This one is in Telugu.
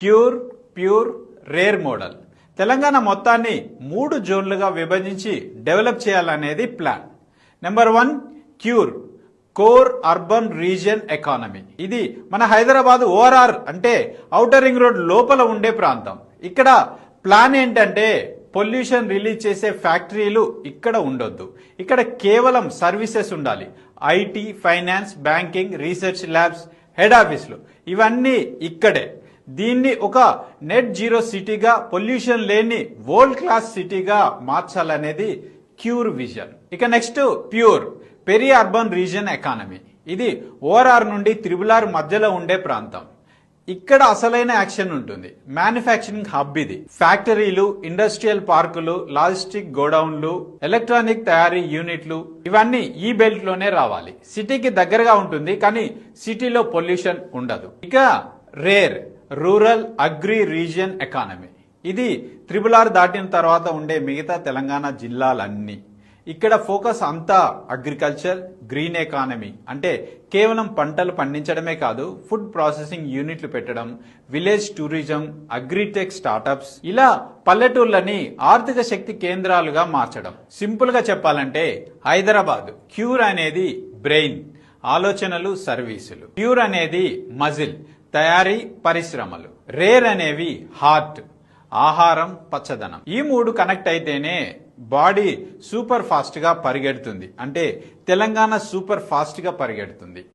Cure, pure, rare model Telangana మొత్తాన్ని 3 జోన్లుగా విభజించి డెవలప్ చేయాలనేది plan. Number 1 cure, core urban region economy. ఇది మన హైదరాబాద్ ఓఆర్ఆర్ అంటే ఔటర్ రింగ్ రోడ్ లోపల ఉండే ప్రాంతం. ఇక్కడ ప్లాన్ ఏంటంటే పొల్యూషన్ రిలీజ్ చేసే ఫ్యాక్టరీలు ఇక్కడ ఉండొద్దు. ఇక్కడ కేవలం సర్వీసెస్ ఉండాలి. IT, finance, banking, research labs, head ఆఫీసులు ఇవన్నీ ఇక్కడే. దీన్ని ఒక నెట్ జీరో సిటీగా, పొల్యూషన్ లేని వరల్డ్ క్లాస్ సిటీగా మార్చాలనేది క్యూర్ విజన్. ఇక next pure, peri urban region economy. ఇది ఓఆర్ఆర్ నుండి త్రిబులార్ మధ్యలో ఉండే ప్రాంతం. ఇక్కడ అసలైన యాక్షన్ ఉంటుంది. మ్యానుఫ్యాక్చరింగ్ హబ్ ఇది. ఫ్యాక్టరీలు, ఇండస్ట్రియల్ పార్కులు, లాజిస్టిక్ గోడౌన్లు, ఎలక్ట్రానిక్ తయారీ యూనిట్లు ఇవన్నీ ఈ బెల్ట్ లోనే రావాలి. సిటీకి దగ్గరగా ఉంటుంది కానీ సిటీలో పొల్యూషన్ ఉండదు. ఇక rare, rural agri region economy. ఇది త్రిబులార్ దాటిన తర్వాత ఉండే మిగతా తెలంగాణ జిల్లాలన్నీ. ఇక్కడ ఫోకస్ అంతా అగ్రికల్చర్, గ్రీన్ ఎకానమీ అంటే కేవలం పంటలు పండించడమే కాదు, ఫుడ్ ప్రాసెసింగ్ యూనిట్లు పెట్టడం, విలేజ్ టూరిజం, అగ్రిటెక్ స్టార్టప్స్, ఇలా పల్లెటూర్లని ఆర్థిక శక్తి కేంద్రాలుగా మార్చడం. సింపుల్ గా చెప్పాలంటే హైదరాబాద్ క్యూర్ అనేది బ్రెయిన్, ఆలోచనలు, సర్వీసులు. ప్యూర్ అనేది మజిల్, తయారీ, పరిశ్రమలు. రేర్ అనేవి హార్ట్, ఆహారం, పచ్చదనం. ఈ 3 కనెక్ట్ అయితేనే బాడీ సూపర్ ఫాస్ట్ గా పరిగెడుతుంది. అంటే తెలంగాణ సూపర్ ఫాస్ట్ గా పరిగెడుతుంది.